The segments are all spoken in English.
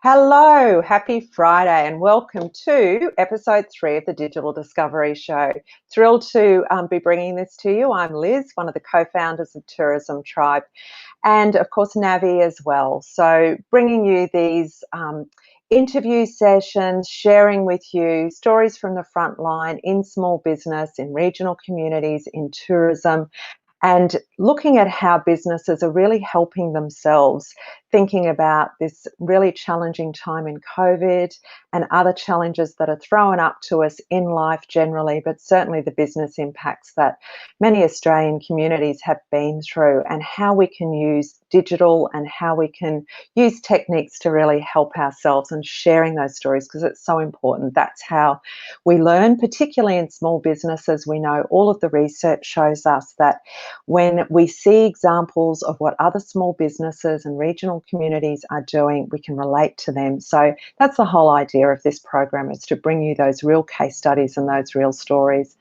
Hello, happy Friday, and welcome to episode 3 of the Digital Discovery Show. Thrilled to be bringing this to you. I'm Liz, one of the co-founders of Tourism Tribe, and of course Navii as well. So bringing you these interview sessions, sharing with you stories from the front line in small business, in regional communities, in tourism, and looking at how businesses are really helping themselves, thinking about this really challenging time in COVID and other challenges that are thrown up to us in life generally, but certainly the business impacts that many Australian communities have been through, and how we can use digital and how we can use techniques to really help ourselves, and sharing those stories because it's so important. That's how we learn, particularly in small businesses. We know all of the research shows us that when we see examples of what other small businesses and regional communities are doing, we can relate to them. So that's the whole idea of this program, is to bring you those real case studies and those real stories,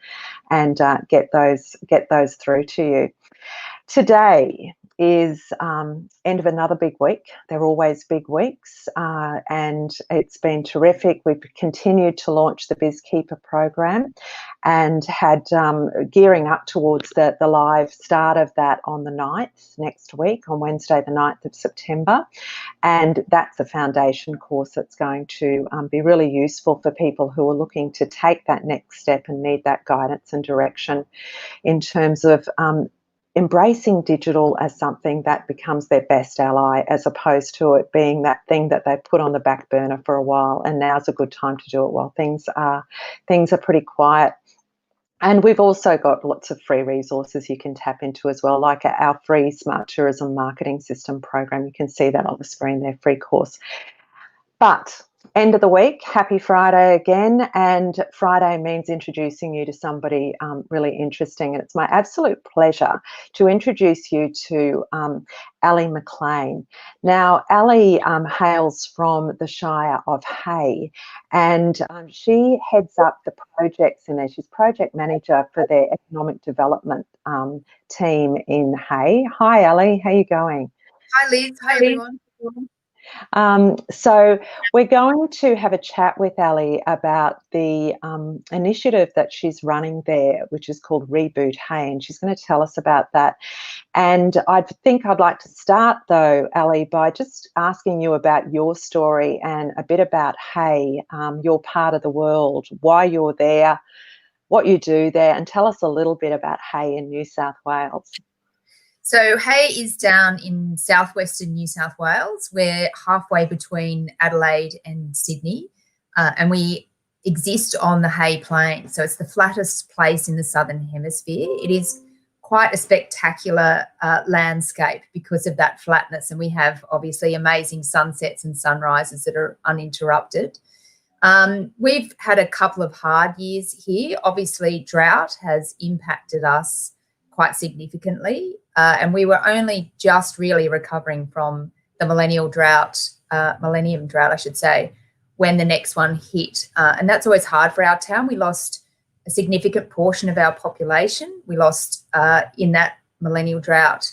and get those through to you. Today is end of another big week. They're always big weeks, and it's been terrific. We've continued to launch the BizKeeper program and had gearing up towards the live start of that on the 9th, next week, on Wednesday the 9th of September. And that's a foundation course that's going to be really useful for people who are looking to take that next step and need that guidance and direction in terms of embracing digital as something that becomes their best ally, as opposed to it being that thing that they put on the back burner for a while, and now's a good time to do it while things are pretty quiet. And we've also got lots of free resources you can tap into as well, like our free Smart Tourism Marketing System program. You can see that on the screen there, free course. But end of the week, happy Friday again, and Friday means introducing you to somebody really interesting, and it's my absolute pleasure to introduce you to Ali Mclean. Now, Ali hails from the Shire of Hay, and she heads up the projects in there. She's project manager for their economic development team in Hay. Hi, Ali, how are you going? Hi, Liz. Hi, everyone. So we're going to have a chat with Ali about the initiative that she's running there, which is called Reboot Hay, and she's going to tell us about that. And I think I'd like to start, though, Ali, by just asking you about your story and a bit about Hay, your part of the world, why you're there, what you do there, and tell us a little bit about Hay in New South Wales. So Hay is down in southwestern New South Wales. We're halfway between Adelaide and Sydney, and we exist on the Hay Plain. So it's the flattest place in the Southern Hemisphere. It is quite a spectacular landscape because of that flatness, and we have obviously amazing sunsets and sunrises that are uninterrupted. We've had a couple of hard years here. Obviously, drought has impacted us quite significantly, and we were only just really recovering from the millennium drought, I should say, when the next one hit. And that's always hard for our town. We lost a significant portion of our population. We lost in that millennial drought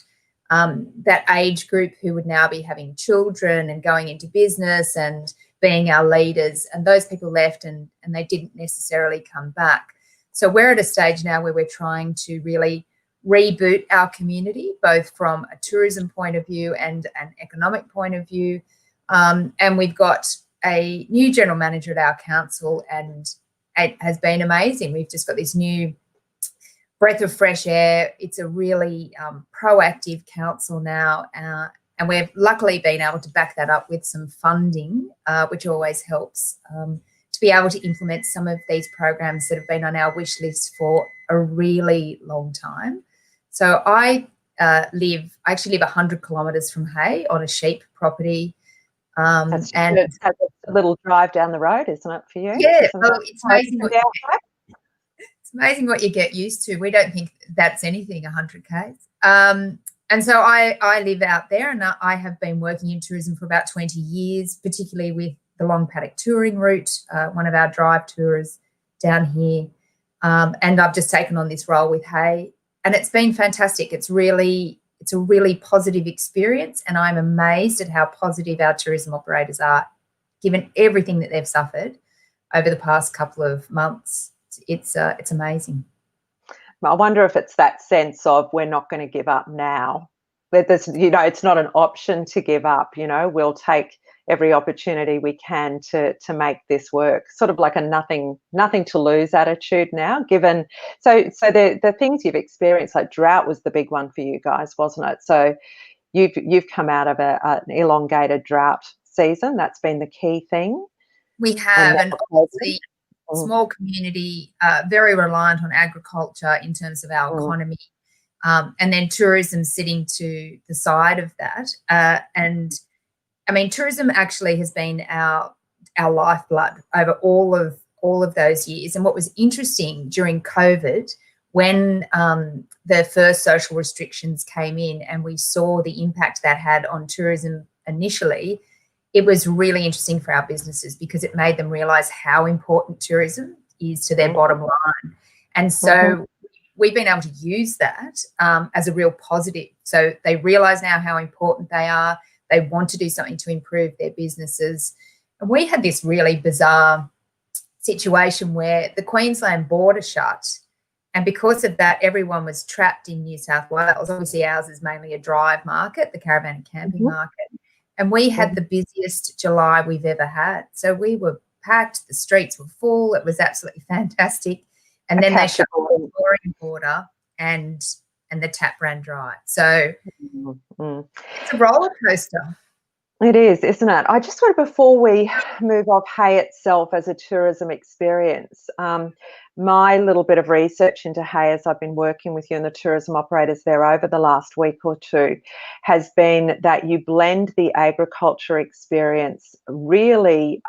that age group who would now be having children and going into business and being our leaders, and those people left and they didn't necessarily come back. So we're at a stage now where we're trying to really reboot our community, both from a tourism point of view and an economic point of view. And we've got a new general manager at our council, and it has been amazing. We've just got this new breath of fresh air. It's a really proactive council now, and we've luckily been able to back that up with some funding, which always helps to be able to implement some of these programs that have been on our wish list for a really long time. So I actually live 100 kilometres from Hay on a sheep property. And it's a little drive down the road, isn't it, for you? Yeah, well, it's amazing what you get used to. We don't think that's anything, 100 k's. And so I live out there, and I have been working in tourism for about 20 years, particularly with the Long Paddock touring route, one of our drive tours down here. And I've just taken on this role with Hay, and it's been fantastic. It's a really positive experience, and I'm amazed at how positive our tourism operators are given everything that they've suffered over the past couple of months. It's amazing. I wonder if it's that sense of we're not going to give up now. There's, it's not an option to give up. We'll take every opportunity we can to make this work. Sort of like a nothing to lose attitude now. Given so the things you've experienced, like drought was the big one for you guys, wasn't it? So you've come out of an elongated drought season. That's been the key thing. We have, and obviously small community, very reliant on agriculture in terms of our economy, and then tourism sitting to the side of that. And I mean, tourism actually has been our lifeblood over all of those years. And what was interesting during COVID, when the first social restrictions came in and we saw the impact that had on tourism initially, it was really interesting for our businesses because it made them realise how important tourism is to their bottom line. And so we've been able to use that as a real positive. So they realise now how important they are. They want to do something to improve their businesses. And we had this really bizarre situation where the Queensland border shut, and because of that, everyone was trapped in New South Wales. Obviously, ours is mainly a drive market, the caravan and camping market. And we had the busiest July we've ever had. So we were packed, the streets were full. It was absolutely fantastic. And then they shut the Victorian border and the tap ran dry. So it's a roller coaster. It is, isn't it? I just wanted, before we move off Hay itself as a tourism experience, my little bit of research into Hay, as I've been working with you and the tourism operators there over the last week or two, has been that you blend the agriculture experience really,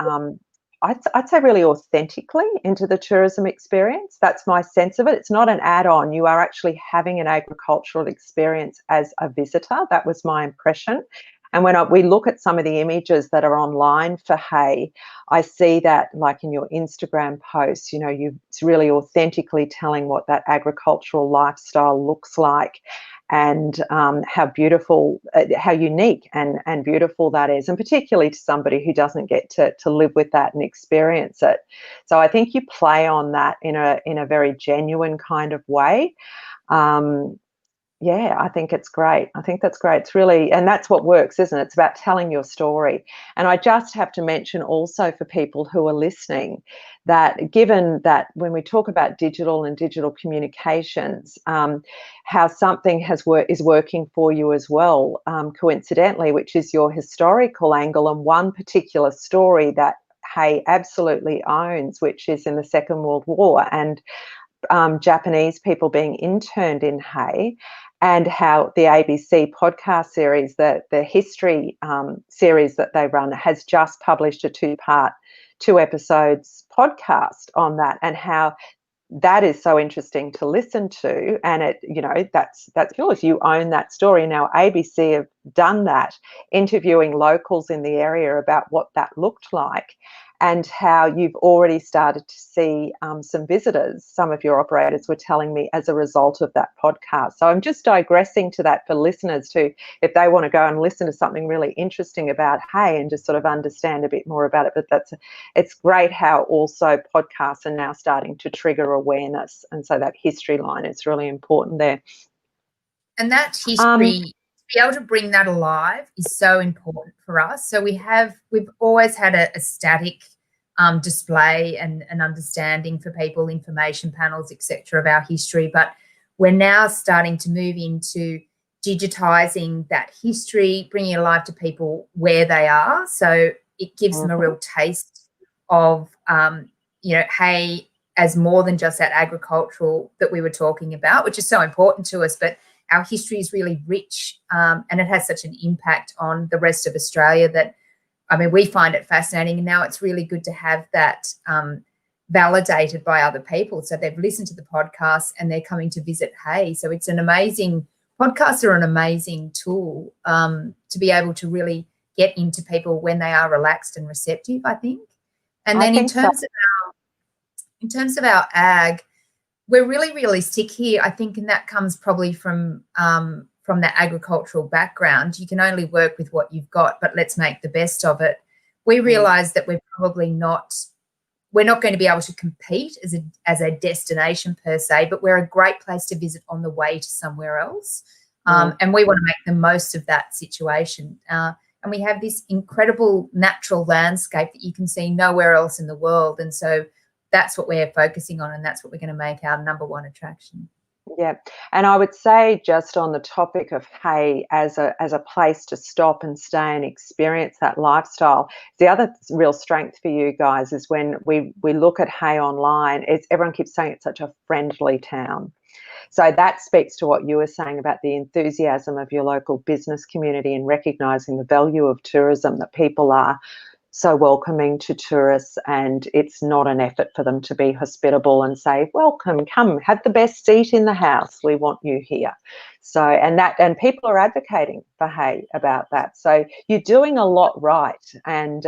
I'd say really authentically into the tourism experience. That's my sense of it. It's not an add-on. You are actually having an agricultural experience as a visitor. That was my impression. And when we look at some of the images that are online for Hay, I see that, like in your Instagram posts, it's really authentically telling what that agricultural lifestyle looks like, and how beautiful, how unique and beautiful that is, and particularly to somebody who doesn't get to live with that and experience it. So I think you play on that in a very genuine kind of way. Yeah, I think it's great. I think that's great. It's really, and that's what works, isn't it? It's about telling your story. And I just have to mention also for people who are listening that, given that when we talk about digital and digital communications, how something is working for you as well, coincidentally, which is your historical angle, and one particular story that Hay absolutely owns, which is in the Second World War, and Japanese people being interned in Hay, and how the ABC podcast series, the history series that they run, has just published a 2 episodes podcast on that, and how that is so interesting to listen to. And that's yours. You own that story. Now ABC have done that, interviewing locals in the area about what that looked like, and how you've already started to see some visitors, some of your operators were telling me, as a result of that podcast. So I'm just digressing to that for listeners to, if they want to go and listen to something really interesting about Hay and just sort of understand a bit more about it. But it's great how also podcasts are now starting to trigger awareness. And so that history line is really important there. And that history, to be able to bring that alive is so important for us. So we've always had a static display and an understanding for people, information panels, etc., of our history, but we're now starting to move into digitising that history, bringing it alive to people where they are. So it gives them a real taste of, Hay as more than just that agricultural that we were talking about, which is so important to us, but our history is really rich, and it has such an impact on the rest of Australia that, we find it fascinating. And now it's really good to have that validated by other people. So they've listened to the podcast and they're coming to visit Hay. So it's podcasts are an amazing tool to be able to really get into people when they are relaxed and receptive, I think. And then in terms of our ag, we're really realistic here, I think, and that comes probably from that agricultural background. You can only work with what you've got, but let's make the best of it. we realised that we're not going to be able to compete as a destination per se, but we're a great place to visit on the way to somewhere else. And we want to make the most of that situation. And we have this incredible natural landscape that you can see nowhere else in the world. And so that's what we're focusing on, and that's what we're going to make our #1 attraction. Yeah, and I would say, just on the topic of Hay as a place to stop and stay and experience that lifestyle, the other real strength for you guys is when we look at Hay online, everyone keeps saying it's such a friendly town. So that speaks to what you were saying about the enthusiasm of your local business community and recognising the value of tourism, that people are so welcoming to tourists, and it's not an effort for them to be hospitable and say, welcome, come have the best seat in the house, we want you here. So and people are advocating for Hay about that. So you're doing a lot right, and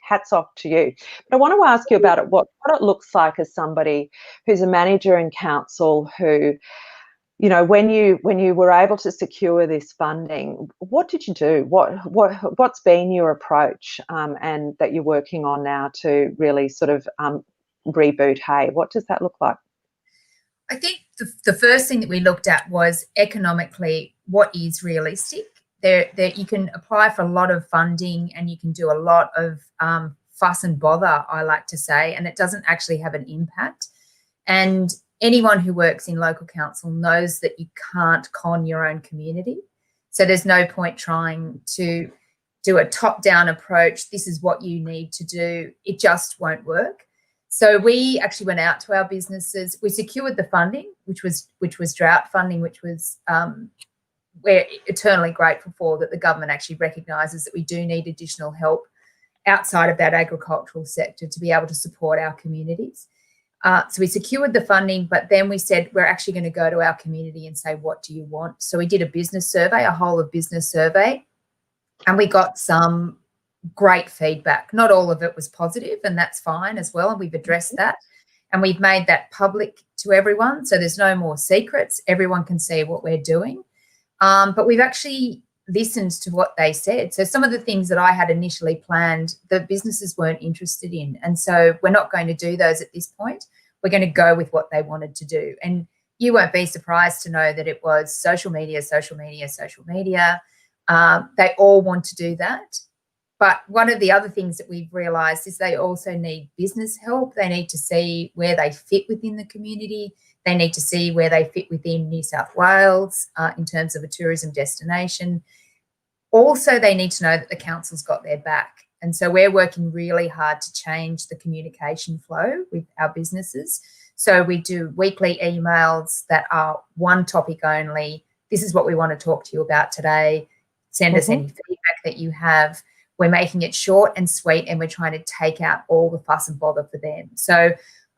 hats off to you. But I want to ask you about it, what it looks like as somebody who's a manager in council who, you know, when you were able to secure this funding, what did you do? What's been your approach, and that you're working on now to really sort of reboot Hay? What does that look like? I think the first thing that we looked at was economically what is realistic. There you can apply for a lot of funding and you can do a lot of fuss and bother, I like to say, and it doesn't actually have an impact. And anyone who works in local council knows that you can't con your own community. So there's no point trying to do a top-down approach. This is what you need to do. It just won't work. So we actually went out to our businesses. We secured the funding, which was drought funding, which was we're eternally grateful for, that the government actually recognises that we do need additional help outside of that agricultural sector to be able to support our communities. So we secured the funding, but then we said we're actually going to go to our community and say, what do you want? So we did a business survey, a whole of business survey, and we got some great feedback. Not all of it was positive, and that's fine as well, and we've addressed that. And we've made that public to everyone, so there's no more secrets. Everyone can see what we're doing. But we've actually listened to what they said. So some of the things that I had initially planned, the businesses weren't interested in. And so we're not going to do those at this point. We're going to go with what they wanted to do. And you won't be surprised to know that it was social media, social media, social media. They all want to do that. But one of the other things that we've realised is they also need business help. They need to see where they fit within the community. They need to see where they fit within New South Wales in terms of a tourism destination. Also, they need to know that the council's got their back. And so we're working really hard to change the communication flow with our businesses. So we do weekly emails that are one topic only. This is what we want to talk to you about today. Send us any feedback that you have. We're making it short and sweet, and we're trying to take out all the fuss and bother for them. So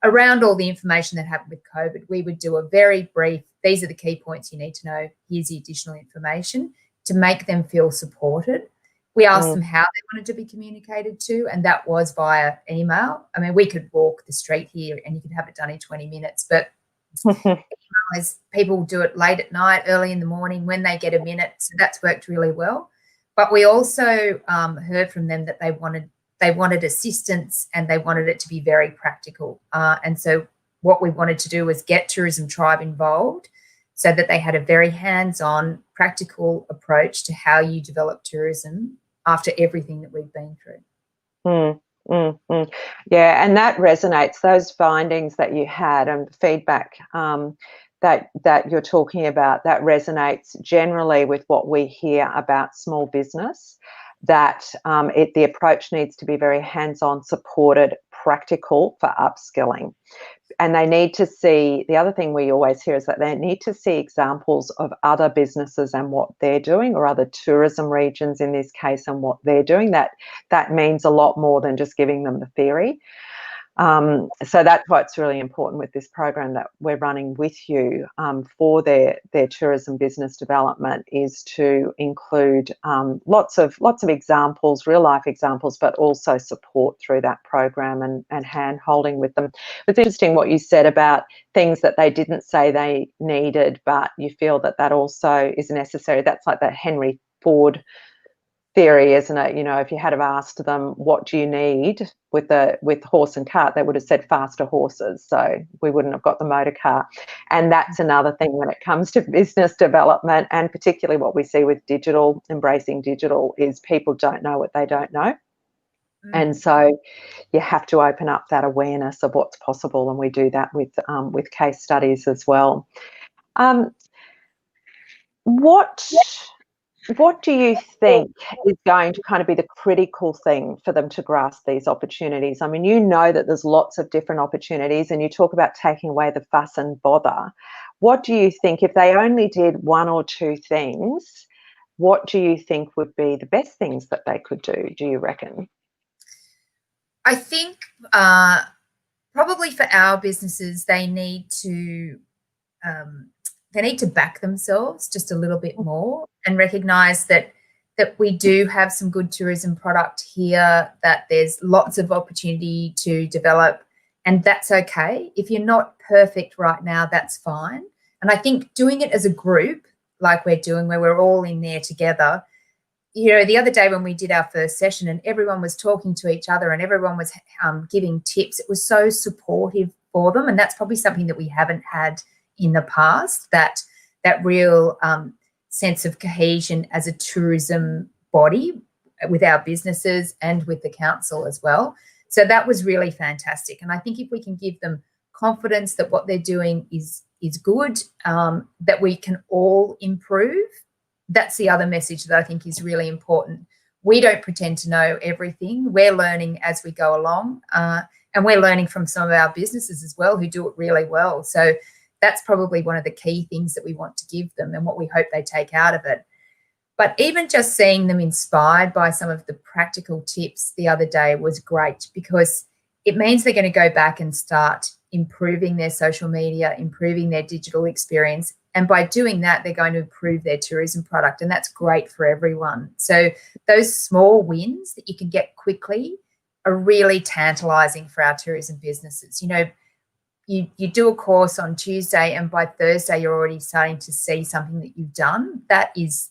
around all the information that happened with COVID, we would do a very brief, these are the key points you need to know, here's the additional information, to make them feel supported. We asked them how they wanted to be communicated to, and that was via email. I mean, we could walk the street here and you could have it done in 20 minutes, but email is, people do it late at night, early in the morning when they get a minute. So that's worked really well. But we also heard from them that they wanted assistance, and they wanted it to be very practical. And so what we wanted to do was get Tourism Tribe involved so that they had a very hands-on, practical approach to how you develop tourism after everything that we've been through. Yeah, and that resonates, those findings that you had and feedback that you're talking about, that resonates generally with what we hear about small business, that the approach needs to be very hands-on, supported, practical for upskilling. And they need to see, the other thing we always hear is that they need to see examples of other businesses and what they're doing, or other tourism regions in this case and what they're doing. That means a lot more than just giving them the theory. So that's why it's really important with this program that we're running with you for their tourism business development, is to include lots of examples, real life examples, but also support through that program and hand holding with them. It's interesting what you said about things that they didn't say they needed, but you feel that also is necessary. That's like that Henry Ford theory, isn't it? You know, if you had have asked them, what do you need with horse and cart, they would have said faster horses. So we wouldn't have got the motor car. And that's another thing when it comes to business development, and particularly what we see with digital, embracing digital, is people don't know what they don't know. And so you have to open up that awareness of what's possible, and we do that with case studies as well. What do you think is going to kind of be the critical thing for them to grasp these opportunities? I mean, you know that there's lots of different opportunities, and you talk about taking away the fuss and bother. What do you think, if they only did one or two things, what do you think would be the best things that they could do you reckon? I think probably for our businesses, they need to back themselves just a little bit more and recognise that we do have some good tourism product here, that there's lots of opportunity to develop, and that's okay. If you're not perfect right now, that's fine. And I think doing it as a group, like we're doing, where we're all in there together. You know, the other day when we did our first session and everyone was talking to each other and everyone was giving tips, it was so supportive for them. And that's probably something that we haven't had in the past, that real sense of cohesion as a tourism body with our businesses and with the council as well. So that was really fantastic. And I think if we can give them confidence that what they're doing is good, that we can all improve, that's the other message that I think is really important. We don't pretend to know everything. We're learning as we go along, and we're learning from some of our businesses as well who do it really well. So that's probably one of the key things that we want to give them and what we hope they take out of it. But even just seeing them inspired by some of the practical tips the other day was great, because it means they're going to go back and start improving their social media, improving their digital experience. And by doing that, they're going to improve their tourism product. And that's great for everyone. So those small wins that you can get quickly are really tantalising for our tourism businesses. You know, you do a course on Tuesday and by Thursday you're already starting to see something that you've done. That is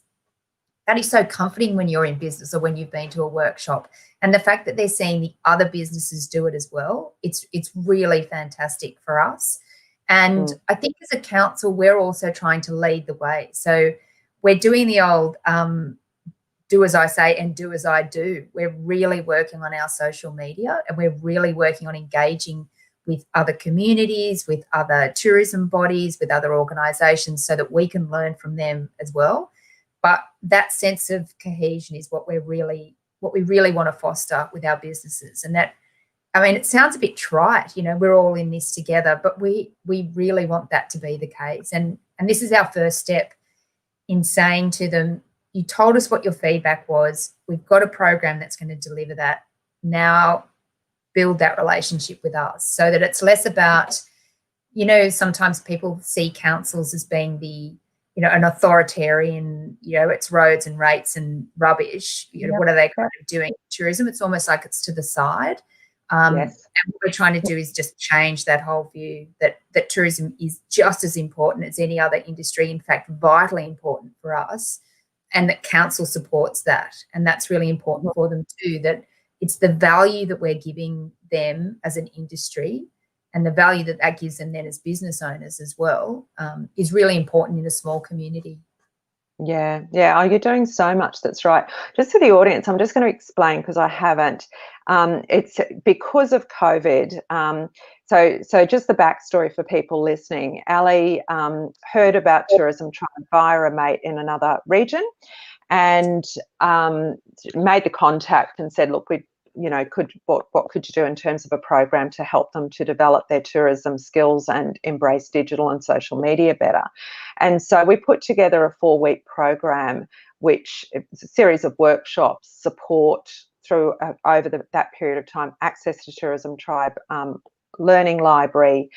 so comforting when you're in business or when you've been to a workshop. And the fact that they're seeing the other businesses do it as well, it's really fantastic for us. And I think as a council, we're also trying to lead the way. So we're doing the old do as I say and do as I do. We're really working on our social media, and we're really working on engaging with other communities, with other tourism bodies, with other organisations, so that we can learn from them as well. But that sense of cohesion is what we really want to foster with our businesses. And that, I mean, it sounds a bit trite, you know, we're all in this together, but we really want that to be the case. And this is our first step in saying to them, you told us what your feedback was. We've got a program that's going to deliver that. Now build that relationship with us, so that it's less about, you know, sometimes people see councils as being the, you know, an authoritarian, you know, it's roads and rates and rubbish. You know, what are they kind of doing? Tourism, it's almost like it's to the side. And what we're trying to do is just change that whole view that tourism is just as important as any other industry, in fact, vitally important for us, and that council supports that. And that's really important for them too, that it's the value that we're giving them as an industry, and the value that gives them then as business owners as well, is really important in a small community. Yeah. Oh, you're doing so much that's right. Just for the audience, I'm just going to explain, because I haven't. It's because of COVID. So just the backstory for people listening. Ali heard about Tourism Tribe via a mate in another region, and made the contact and said, look, what could you do in terms of a program to help them to develop their tourism skills and embrace digital and social media better? And so we put together a 4-week program, which is a series of workshops, support through over that period of time, access to Tourism Tribe, learning library,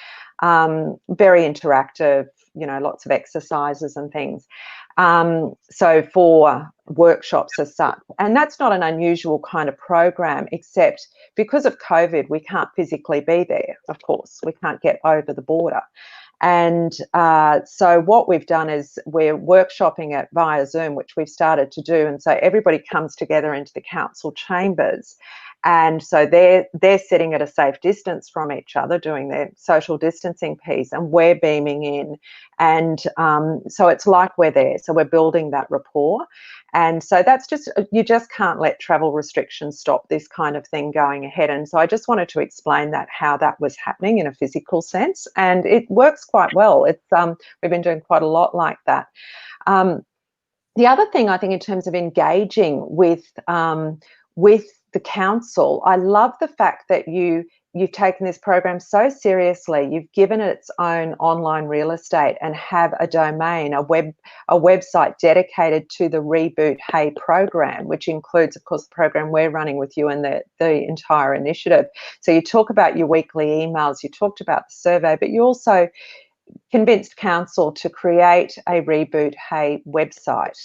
very interactive, you know, lots of exercises and things. So 4 workshops as such. And that's not an unusual kind of program, except because of COVID, we can't physically be there, of course. We can't get over the border. And so what we've done is we're workshopping it via Zoom, which we've started to do. And so everybody comes together into the council chambers. And so they're sitting at a safe distance from each other, doing their social distancing piece, and we're beaming in. And so it's like we're there. So we're building that rapport. And so that's just, you just can't let travel restrictions stop this kind of thing going ahead. And so I just wanted to explain that, how that was happening in a physical sense. And it works quite well. It's we've been doing quite a lot like that. The other thing, I think, in terms of engaging with the council, I love the fact that you've taken this program so seriously. You've given it its own online real estate and have a domain, a website dedicated to the Reboot Hay program, which includes, of course, the program we're running with you and the entire initiative. So you talk about your weekly emails, you talked about the survey, but you also convinced council to create a Reboot Hay website.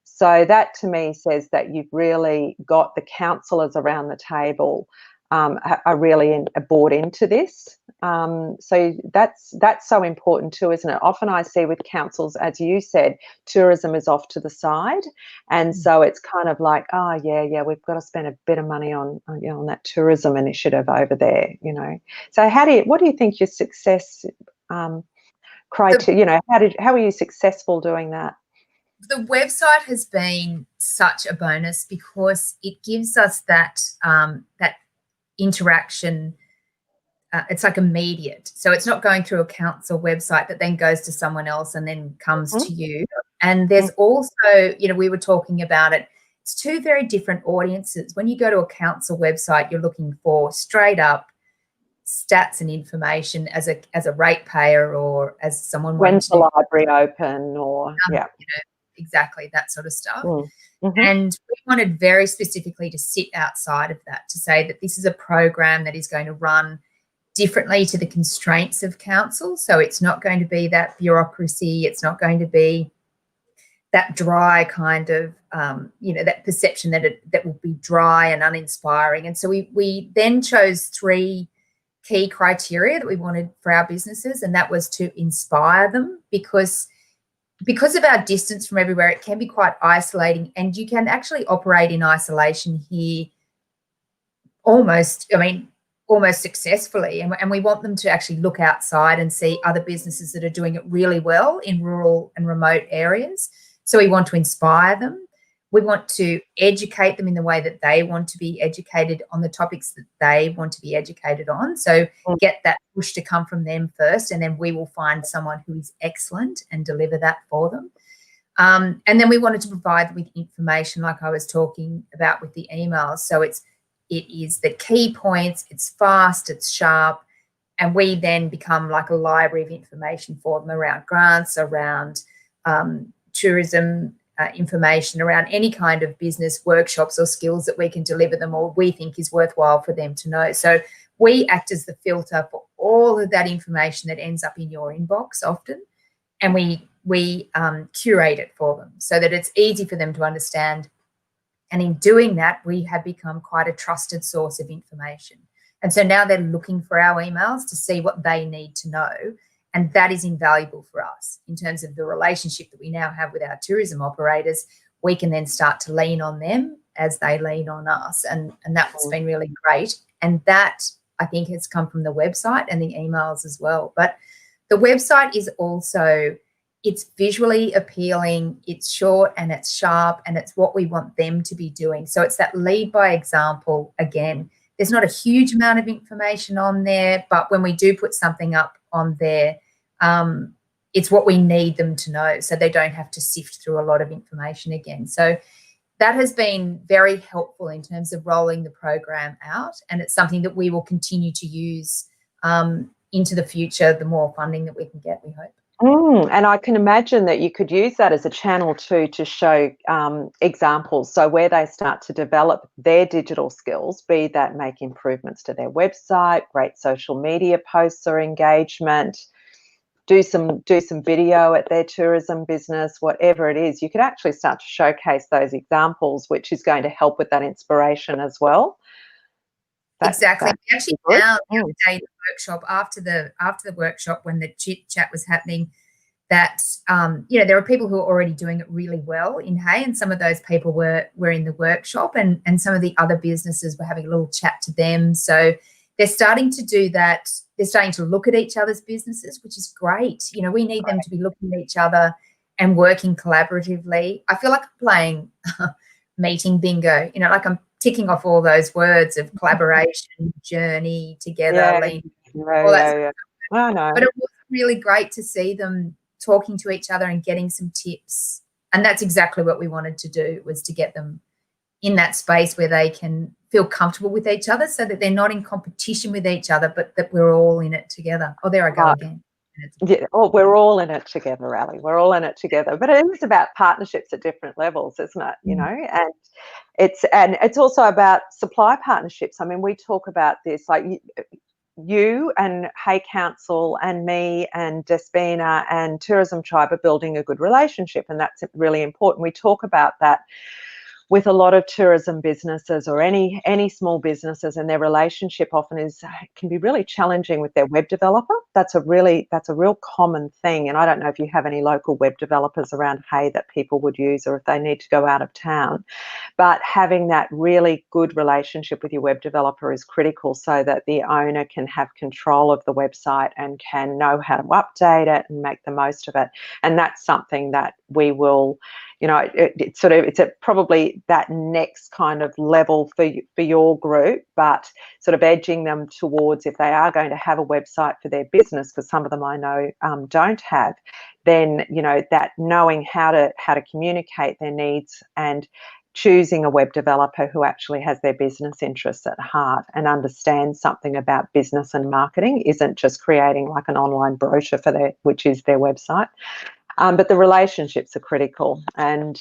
So that to me says that you've really got the councillors around the table are really bought into this. So that's so important too, isn't it? Often I see with councils, as you said, tourism is off to the side, and so it's kind of like, oh yeah, we've got to spend a bit of money on that tourism initiative over there, So what do you think your success criteria? How are you successful doing that? The website has been such a bonus because it gives us that interaction. It's like immediate. So it's not going through a council website that then goes to someone else and then comes to you. And there's also, we were talking about it. It's two very different audiences. When you go to a council website, you're looking for straight up stats and information as a ratepayer or as someone. When's the library open or, exactly, that sort of stuff. And we wanted very specifically to sit outside of that, to say that this is a program that is going to run differently to the constraints of council. So it's not going to be that bureaucracy. It's not going to be that dry kind of, that perception that will be dry and uninspiring. And so we then chose 3 key criteria that we wanted for our businesses, and that was to inspire them, because of our distance from everywhere, it can be quite isolating, and you can actually operate in isolation here almost successfully. And we want them to actually look outside and see other businesses that are doing it really well in rural and remote areas. So we want to inspire them. We want to educate them in the way that they want to be educated on the topics that they want to be educated on. So get that push to come from them first, and then we will find someone who is excellent and deliver that for them. And then we wanted to provide them with information, like I was talking about with the emails. So it is the key points, it's fast, it's sharp, and we then become like a library of information for them around grants, around tourism, information around any kind of business workshops or skills that we can deliver them or we think is worthwhile for them to know. So we act as the filter for all of that information that ends up in your inbox often, and we curate it for them so that it's easy for them to understand. And in doing that, we have become quite a trusted source of information. And so now they're looking for our emails to see what they need to know. And that is invaluable for us in terms of the relationship that we now have with our tourism operators. We can then start to lean on them as they lean on us. And that's been really great. And that, I think, has come from the website and the emails as well. But the website is also, it's visually appealing, it's short and it's sharp, and it's what we want them to be doing. So it's that lead by example again. There's not a huge amount of information on there, but when we do put something up on there, it's what we need them to know, so they don't have to sift through a lot of information again. So that has been very helpful in terms of rolling the program out, and it's something that we will continue to use into the future, the more funding that we can get, we hope. And I can imagine that you could use that as a channel too to show examples. So where they start to develop their digital skills, be that make improvements to their website, great social media posts or engagement, do some video at their tourism business, whatever it is, you could actually start to showcase those examples, which is going to help with that inspiration as well. Exactly. We actually found the Mm. other day in the workshop, after the workshop, when the chit chat was happening, that there are people who are already doing it really well in Hay, and some of those people were in the workshop, and some of the other businesses were having a little chat to them. So they're starting to do that. They're starting to look at each other's businesses, which is great. We need them to be looking at each other and working collaboratively. I feel like I'm playing meeting bingo, like I'm ticking off all those words of collaboration, journey, together, lean, all that yeah. I know. But it was really great to see them talking to each other and getting some tips. And that's exactly what we wanted to do, was to get them in that space where they can feel comfortable with each other, so that they're not in competition with each other, but that we're all in it together. Oh, there I go again. Yeah, we're all in it together, Ali. We're all in it together. But it is about partnerships at different levels, isn't it? And it's also about supply partnerships. I mean, we talk about this, like you and Hay Council and me and Despina and Tourism Tribe are building a good relationship, and that's really important. We talk about that with a lot of tourism businesses, or any small businesses, and their relationship often can be really challenging with their web developer. That's a real common thing. And I don't know if you have any local web developers around Hay that people would use, or if they need to go out of town. But having that really good relationship with your web developer is critical, so that the owner can have control of the website and can know how to update it and make the most of it. And that's something that we will, it's probably that next kind of level for your group, but sort of edging them towards, if they are going to have a website for their business, because some of them I know don't have, then that knowing how to communicate their needs, and choosing a web developer who actually has their business interests at heart and understands something about business and marketing, isn't just creating like an online brochure which is their website. But the relationships are critical, and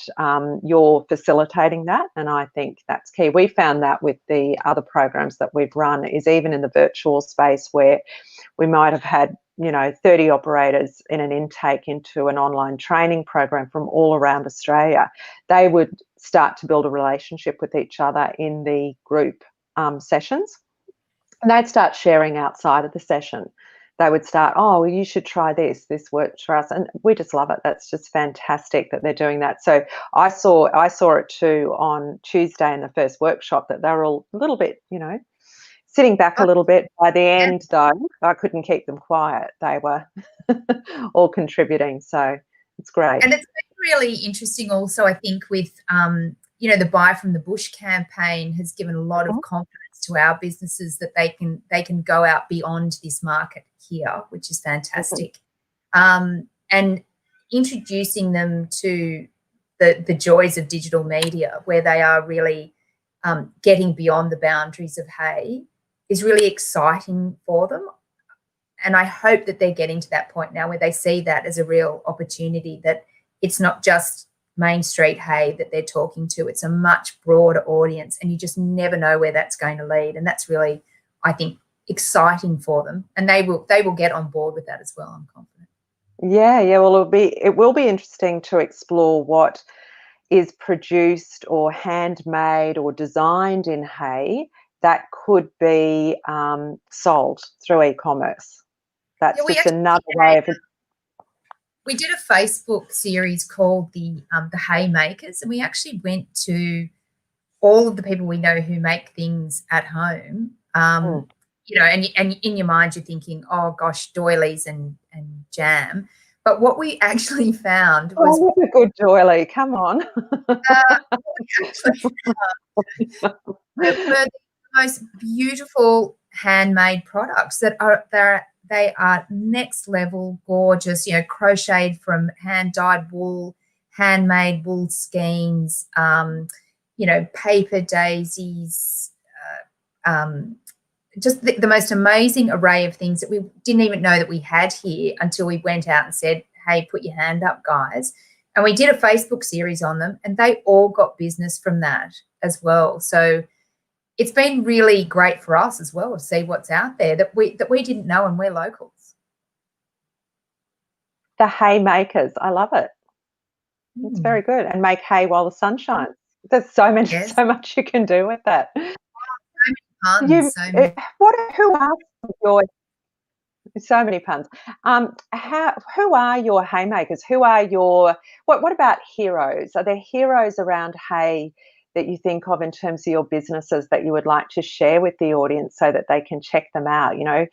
you're facilitating that, and I think that's key. We found that with the other programs that we've run, is even in the virtual space, where we might have had 30 operators in an intake into an online training program from all around Australia, they would start to build a relationship with each other in the group sessions, and they'd start sharing outside of the session. They would start, oh, well, you should try this works for us, and we just love it. That's just fantastic that they're doing that. So I saw it too on Tuesday in the first workshop, that they were all a little bit, sitting back a little bit. By the end, though, I couldn't keep them quiet. They were all contributing, so it's great. And it's been really interesting also, I think, with the Buy from the Bush campaign has given a lot of confidence to our businesses that they can go out beyond this market here, which is fantastic. And introducing them to the joys of digital media, where they are really getting beyond the boundaries of Hay, is really exciting for them. And I hope that they're getting to that point now where they see that as a real opportunity, that it's not just Main Street Hay that they're talking to, it's a much broader audience, and you just never know where that's going to lead. And that's really, I think, exciting for them, and they will get on board with that as well, I'm confident. Yeah, well, it will be interesting to explore what is produced or handmade or designed in Hay that could be sold through e-commerce. That's just another way of it. We did a Facebook series called the Haymakers, and we actually went to all of the people we know who make things at home. And in your mind you're thinking, oh gosh, doilies and jam. But what we actually found was, what a good doily! Come on. The most beautiful handmade products that they are next level gorgeous, crocheted from hand dyed wool, handmade wool skeins, paper daisies, just the most amazing array of things that we didn't even know that we had here until we went out and said, hey, put your hand up, guys. And we did a Facebook series on them, and they all got business from that as well. So it's been really great for us as well to see what's out there that we didn't know, and we're locals. The Haymakers, I love it. It's very good. And make hay while the sun shines. There's so much you can do with that. puns, so many. Who are your so many puns? Who are your haymakers? Who are your what about heroes? Are there heroes around hay that you think of in terms of your businesses that you would like to share with the audience so that they can check them out? You know,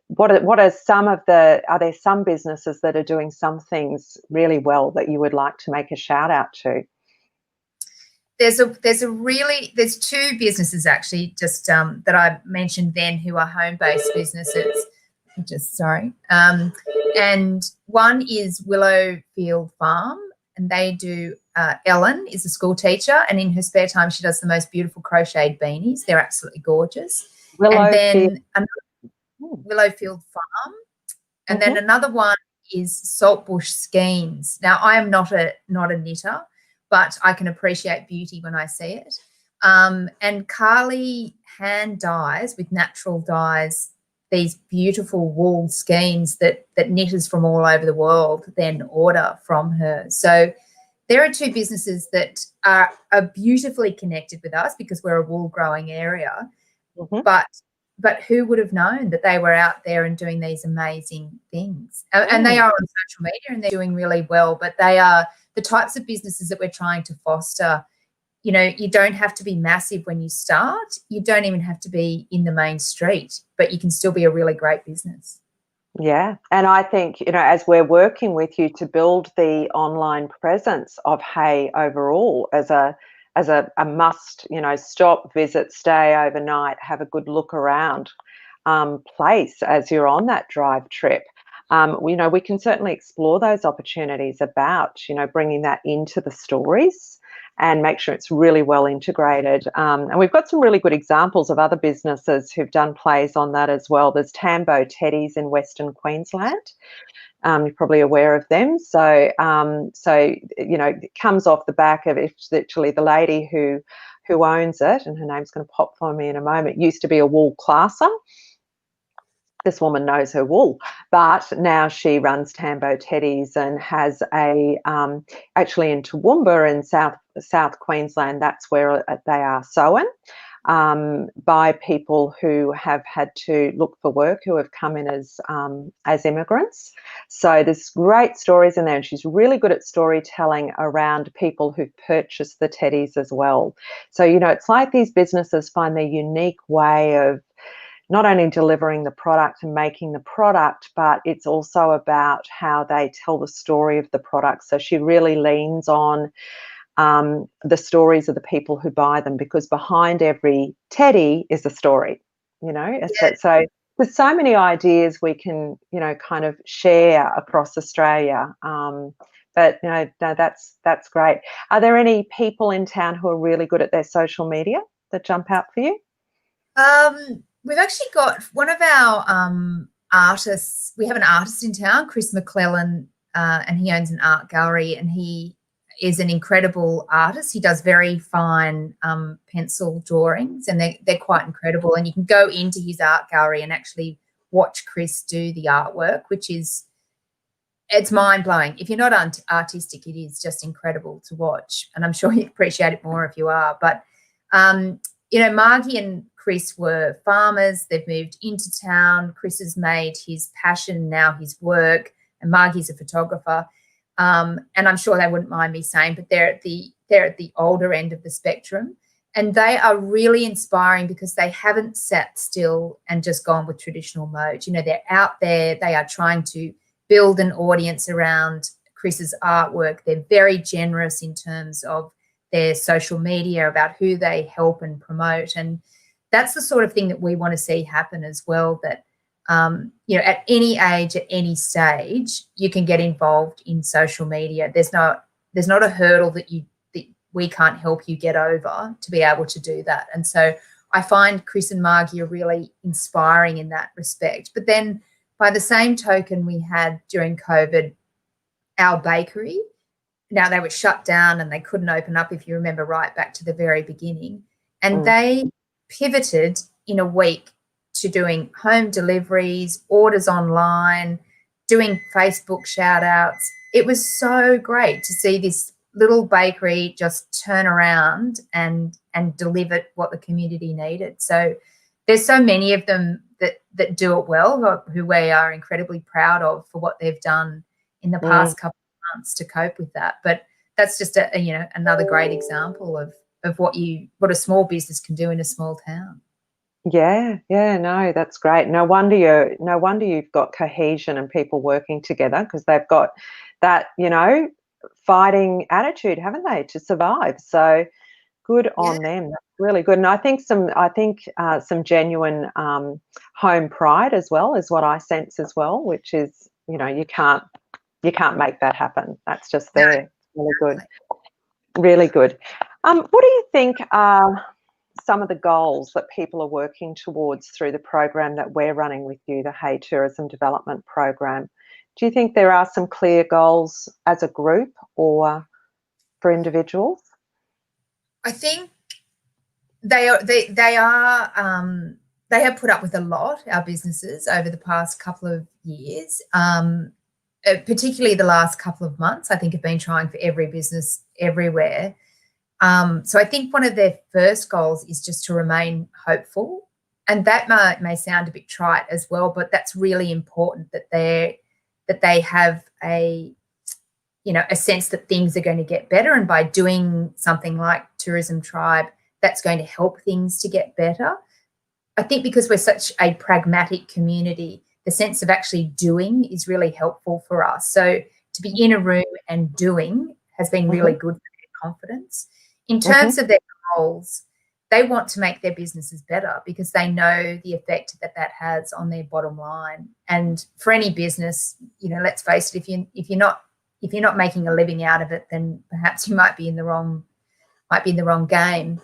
what are some of the, are there some businesses that are doing some things really well that you would like to make a shout out to? There's two businesses actually just that I mentioned then who are home-based businesses. And one is Willowfield Farm, and they do, Ellen is a school teacher, and in her spare time she does the most beautiful crocheted beanies. They're absolutely gorgeous. Willowfield Farm. And then another one is Saltbush Skeins. Now, I am not a knitter, but I can appreciate beauty when I see it. And Carly hand dyes with natural dyes these beautiful wool skeins that knitters from all over the world then order from her. So there are two businesses that are beautifully connected with us because we're a wool growing area. But who would have known that they were out there and doing these amazing things? And they are on social media and they're doing really well, but they are the types of businesses that we're trying to foster. You know, you don't have to be massive when you start. You don't even have to be in the main street, but you can still be a really great business. Yeah. And I think, you know, as we're working with you to build the online presence of hay overall as a must, you know, stop, visit, stay overnight, have a good look around place as you're on that drive trip. You know, we can certainly explore those opportunities about, you know, bringing that into the stories and make sure it's really well integrated. And we've got some really good examples of other businesses who've done plays on that as well. There's Tambo Teddies in Western Queensland. You're probably aware of them. So, you know, it comes off the back of literally the lady who owns it, and her name's going to pop for me in a moment, used to be a wool classer. This woman knows her wool, but now she runs Tambo Teddies and has a actually in Toowoomba in South Queensland. That's where they are sewn by people who have had to look for work, who have come in as immigrants. So there's great stories in there, and she's really good at storytelling around people who've purchased the teddies as well. So, you know, it's like these businesses find their unique way of not only delivering the product and making the product, but it's also about how they tell the story of the product. So she really leans on the stories of the people who buy them, because behind every teddy is a story, you know. Yeah. So there's so many ideas we can, you know, kind of share across Australia. But you know, no, that's great. Are there any people in town who are really good at their social media that jump out for you? We've actually got one of our artists. We have an artist in town, Chris McClellan, and he owns an art gallery, and he is an incredible artist. He does very fine pencil drawings, and they're quite incredible. And you can go into his art gallery and actually watch Chris do the artwork, which is, it's mind-blowing. If you're not artistic, it is just incredible to watch, and I'm sure you'd appreciate it more if you are. But you know, Margie and Chris were farmers. They've moved into town. Chris has made his passion now his work, and Margie's a photographer. And I'm sure they wouldn't mind me saying, but they're at the older end of the spectrum, and they are really inspiring because they haven't sat still and just gone with traditional modes. You know, they're out there. They are trying to build an audience around Chris's artwork. They're very generous in terms of their social media about who they help and promote, and that's the sort of thing that we want to see happen as well. That you know, at any age, at any stage, you can get involved in social media. There's not a hurdle that we can't help you get over to be able to do that. And so I find Chris and Margie are really inspiring in that respect. But then by the same token, we had during COVID our bakery. Now they were shut down and they couldn't open up, if you remember right back to the very beginning. And they pivoted in a week to doing home deliveries, orders online, doing Facebook shout outs. It was so great to see this little bakery just turn around and deliver what the community needed. So there's so many of them that do it well, who we are incredibly proud of for what they've done in the past couple of months to cope with that. But that's just another great example of what a small business can do in a small town. Yeah, no, that's great. No wonder you've got cohesion and people working together, because they've got that, fighting attitude, haven't they, to survive? So good on them. That's really good. And I think some genuine home pride as well is what I sense as well, which is, you can't make that happen. That's just there. Really good. Really good. What do you think are some of the goals that people are working towards through the program that we're running with you, the Hay Tourism Development Program? Do you think there are some clear goals as a group or for individuals? I think they have put up with a lot, our businesses, over the past couple of years, particularly the last couple of months. I think have been trying for every business everywhere. So I think one of their first goals is just to remain hopeful, and that may sound a bit trite as well, but that's really important, that they have a sense that things are going to get better, and by doing something like Tourism Tribe, that's going to help things to get better. I think because we're such a pragmatic community, the sense of actually doing is really helpful for us. So to be in a room and doing has been really good for their confidence. In terms of their goals, they want to make their businesses better because they know the effect that has on their bottom line. And for any business, let's face it, if you're not making a living out of it, then perhaps you might be in the wrong game.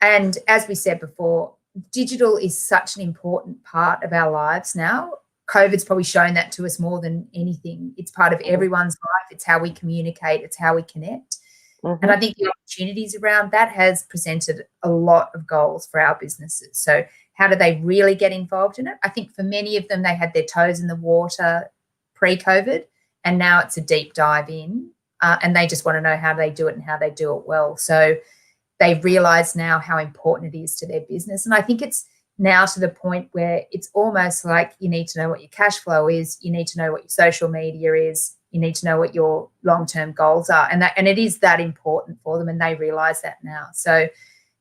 And as we said before, digital is such an important part of our lives now. COVID's probably shown that to us more than anything. It's part of everyone's life. It's how we communicate. It's how we connect. And I think the opportunities around that has presented a lot of goals for our businesses. So how do they really get involved in it? I think for many of them, they had their toes in the water pre-COVID, and now it's a deep dive in, and they just want to know how they do it and how they do it well. So they've realised now how important it is to their business. And I think it's now to the point where it's almost like you need to know what your cash flow is, you need to know what your social media is, you need to know what your long-term goals are, and it is that important for them, and they realise that now. So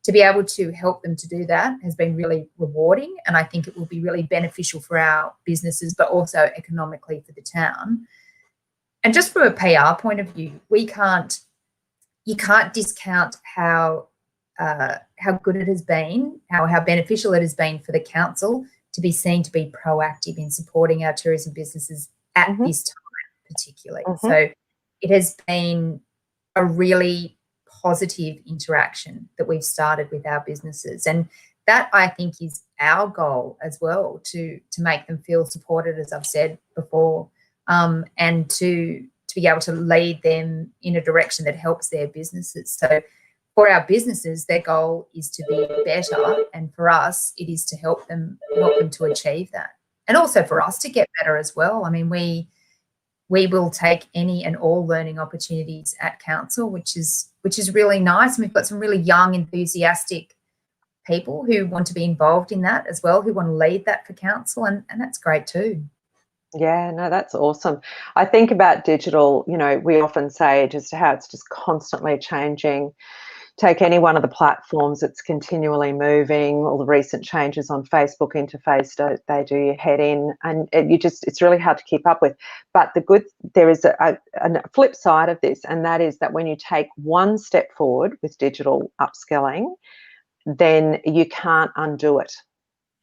to be able to help them to do that has been really rewarding, and I think it will be really beneficial for our businesses, but also economically for the town. And just from a PR point of view, you can't discount how good it has been, how beneficial it has been for the council to be seen to be proactive in supporting our tourism businesses at this time particularly. So it has been a really positive interaction that we've started with our businesses, and that I think is our goal as well, to make them feel supported, as I've said before, and to be able to lead them in a direction that helps their businesses. So for our businesses, their goal is to be better, and for us, it is to help them to achieve that, and also for us to get better as well. I mean, we will take any and all learning opportunities at council, which is really nice. And we've got some really young, enthusiastic people who want to be involved in that as well, who want to lead that for council, and that's great too. Yeah, no, that's awesome. I think about digital, we often say just how it's just constantly changing. Take any one of the platforms, it's continually moving. All the recent changes on Facebook interface, they do your head in, and it's really hard to keep up with. But there is a flip side of this, and that is that when you take one step forward with digital upskilling, then you can't undo it.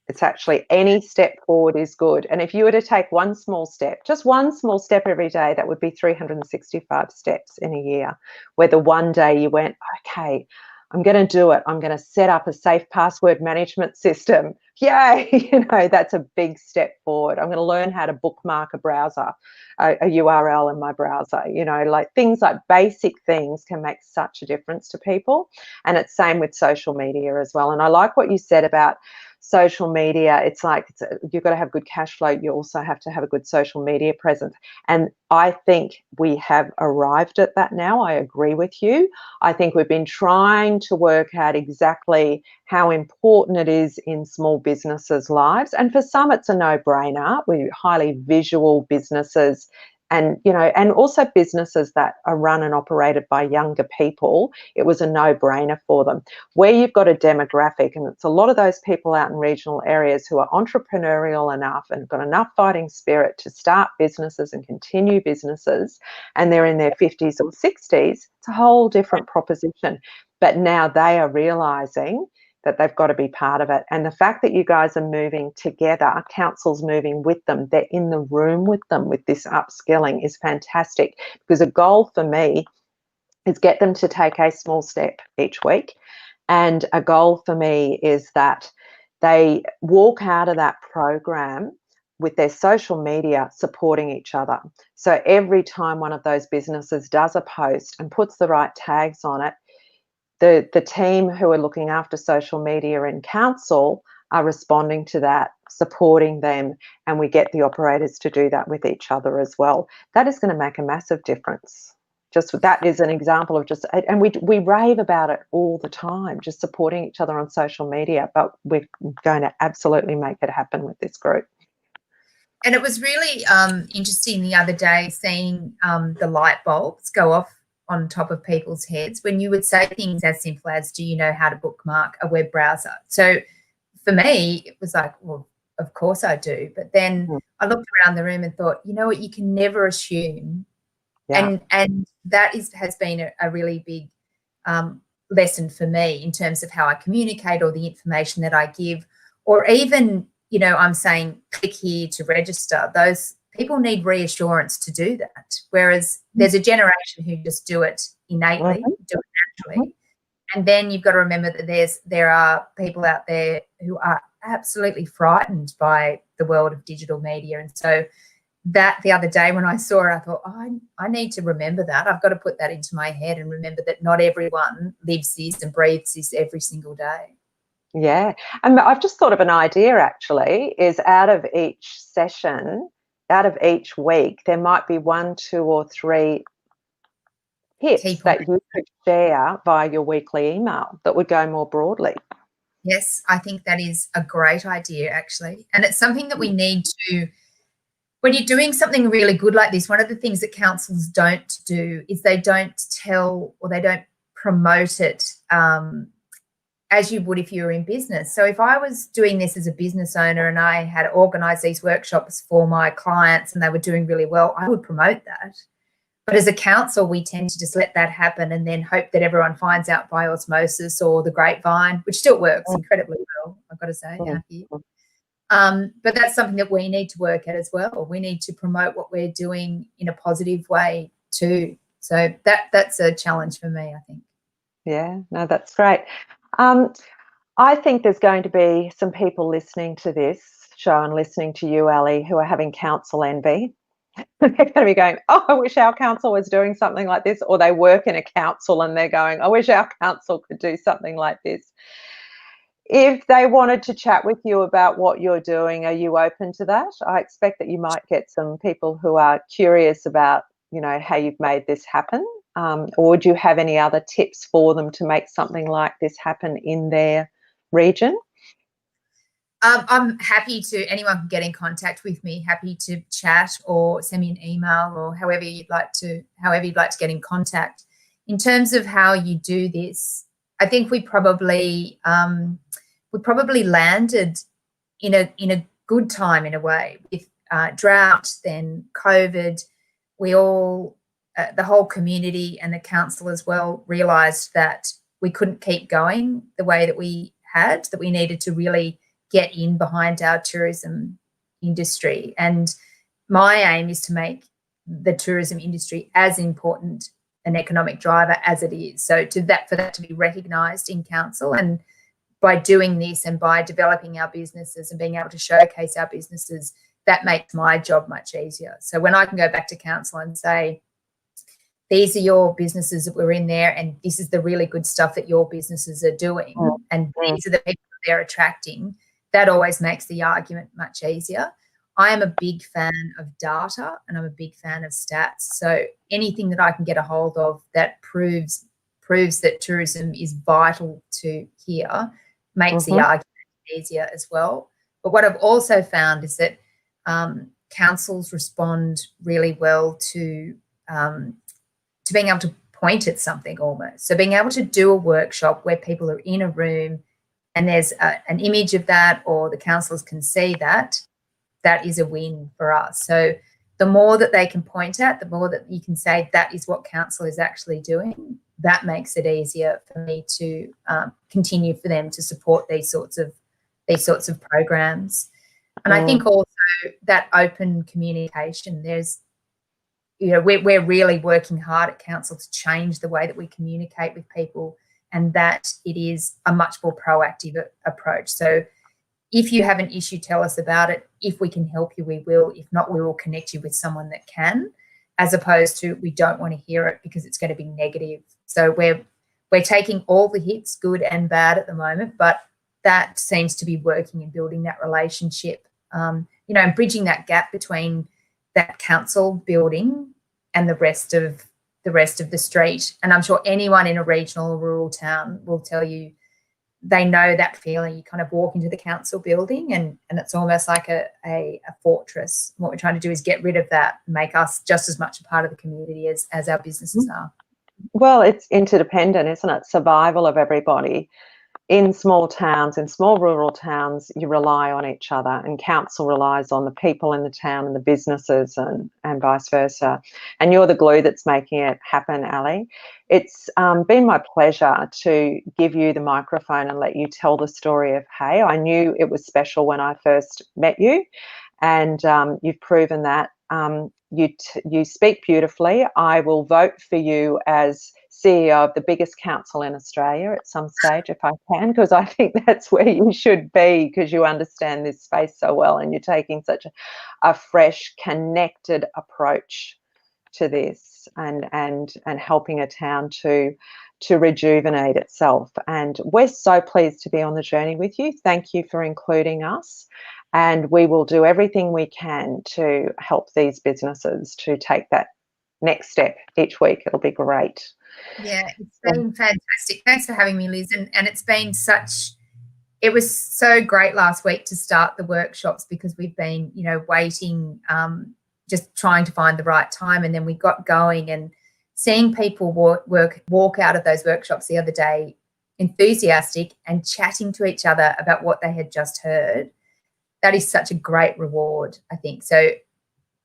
It's actually any step forward is good. And if you were to take one small step, just one small step every day, that would be 365 steps in a year, where the one day you went, okay, I'm going to do it. I'm going to set up a safe password management system. Yay, that's a big step forward. I'm going to learn how to bookmark a browser, a URL in my browser. Like things like basic things can make such a difference to people. And it's same with social media as well. And I like what you said about social media, it's like you've got to have good cash flow. You also have to have a good social media presence. And I think we have arrived at that now. I agree with you. I think we've been trying to work out exactly how important it is in small businesses' lives. And for some, it's a no-brainer. We're highly visual businesses, and and also businesses that are run and operated by younger people. It was a no-brainer for them. Where you've got a demographic, and it's a lot of those people out in regional areas who are entrepreneurial enough and got enough fighting spirit to start businesses and continue businesses, and they're in their 50s or 60s, it's a whole different proposition. But now they are realising that they've got to be part of it. And the fact that you guys are moving together, council's moving with them, they're in the room with them with this upskilling is fantastic, because a goal for me is get them to take a small step each week. And a goal for me is that they walk out of that program with their social media supporting each other. So every time one of those businesses does a post and puts the right tags on it, the team who are looking after social media in council are responding to that, supporting them, and we get the operators to do that with each other as well. That is going to make a massive difference. Just that is an example of and we rave about it all the time, just supporting each other on social media, but we're going to absolutely make it happen with this group. And it was really interesting the other day seeing the light bulbs go off on top of people's heads when you would say things as simple as, do you know how to bookmark a web browser? So for me, it was like, well, of course I do. But then I looked around the room and thought, you know what, you can never assume. Yeah. And that has been a really big lesson for me in terms of how I communicate or the information that I give, or even, I'm saying click here to register. Those people need reassurance to do that, whereas there's a generation who just do it innately, do it naturally. And then you've got to remember that there are people out there who are absolutely frightened by the world of digital media. And so that the other day when I saw it, I thought, I need to remember that. I've got to put that into my head and remember that not everyone lives this and breathes this every single day. Yeah. And I've just thought of an idea, actually, is out of each session, out of each week, there might be 1, 2 or 3 tips that you could share via your weekly email that would go more broadly. Yes, I think that is a great idea, actually. And it's something that we need to, when you're doing something really good like this, one of the things that councils don't do is they don't tell or they don't promote it as you would if you were in business. So if I was doing this as a business owner and I had organised these workshops for my clients and they were doing really well, I would promote that. But as a council, we tend to just let that happen and then hope that everyone finds out by osmosis or the grapevine, which still works incredibly well, I've got to say, out here. But that's something that we need to work at as well. We need to promote what we're doing in a positive way too. So that's a challenge for me, I think. Yeah, no, that's great. I think there's going to be some people listening to this show and listening to you, Ali, who are having council envy. They're going to be going, oh, I wish our council was doing something like this, or they work in a council and they're going, I wish our council could do something like this. If they wanted to chat with you about what you're doing, are you open to that? I expect that you might get some people who are curious about, how you've made this happen. Or do you have any other tips for them to make something like this happen in their region? I'm happy to, anyone can get in contact with me, happy to chat or send me an email or however you'd like to get in contact. In terms of how you do this, I think we probably landed in a good time in a way with drought, then COVID. We all, the whole community and the council as well, realised that we couldn't keep going the way that we had, that we needed to really get in behind our tourism industry. And my aim is to make the tourism industry as important an economic driver as it is. So for that to be recognised in council, and by doing this and by developing our businesses and being able to showcase our businesses, that makes my job much easier. So when I can go back to council and say, these are your businesses that were in there and this is the really good stuff that your businesses are doing and these are the people that they're attracting, that always makes the argument much easier. I am a big fan of data and I'm a big fan of stats. So anything that I can get a hold of that proves that tourism is vital to here makes the argument easier as well. But what I've also found is that councils respond really well to being able to point at something almost. So being able to do a workshop where people are in a room and there's an image of that, or the councillors can see that, that is a win for us. So the more that they can point at, the more that you can say that is what council is actually doing, that makes it easier for me to continue for them to support these sorts of programs. And I think also that open communication, there's, you know, we're really working hard at council to change the way that we communicate with people, and that it is a much more proactive approach. So if you have an issue, tell us about it. If we can help you, we will. If not, we will connect you with someone that can, as opposed to we don't want to hear it because it's going to be negative. So we're taking all the hits, good and bad at the moment, but that seems to be working in building that relationship, you know, and bridging that gap between that council building and the rest of the street. And I'm sure anyone in a regional or rural town will tell you they know that feeling. You kind of walk into the council building and it's almost like a fortress. What we're trying to do is get rid of that, make us just as much a part of the community as our businesses are. Well, it's interdependent, isn't it? Survival of everybody. In small towns, in small rural towns, you rely on each other, and council relies on the people in the town and the businesses, and vice versa. And you're the glue that's making it happen, Ali. It's been my pleasure to give you the microphone and let you tell the story of Hay. I knew it was special when I first met you, and you've proven that. You speak beautifully. I will vote for you as CEO of the biggest council in Australia at some stage if I can, because I think that's where you should be, because you understand this space so well and you're taking such a fresh, connected approach to this and helping a town to rejuvenate itself. And we're so pleased to be on the journey with you. Thank you for including us. And we will do everything we can to help these businesses to take that next step each week. It'll be great. Yeah, it's been fantastic. Thanks for having me, Liz. And it's been it was so great last week to start the workshops, because we've been, you know, waiting, just trying to find the right time. And then we got going, and seeing people walk out of those workshops the other day enthusiastic and chatting to each other about what they had just heard. That is such a great reward, I think. So,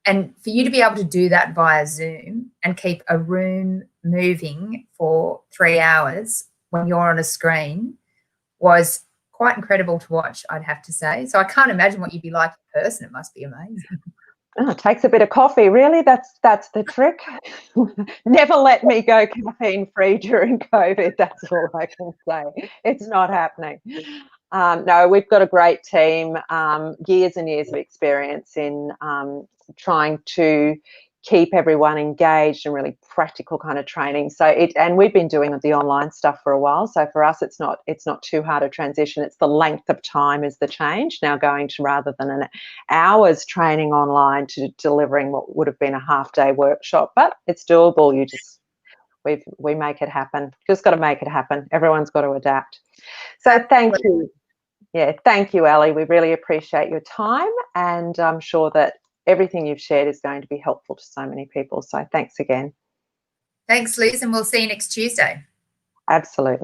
and for you to be able to do that via Zoom and keep a room moving for 3 hours when you're on a screen was quite incredible to watch, I'd have to say. So I can't imagine what you'd be like in person. It must be amazing. Oh, it takes a bit of coffee, really. That's the trick. Never let me go caffeine-free during COVID. That's all I can say. It's not happening. No, we've got a great team, years and years of experience in trying to keep everyone engaged and really practical kind of training. So and we've been doing the online stuff for a while. So for us, it's not too hard a transition. It's the length of time is the change. Now going to, rather than an hour's training online, to delivering what would have been a half-day workshop, but it's doable. We make it happen. Just got to make it happen. Everyone's got to adapt. So thank you. Yeah, thank you, Ali. We really appreciate your time, and I'm sure that everything you've shared is going to be helpful to so many people. So thanks again. Thanks, Liz, and we'll see you next Tuesday. Absolutely.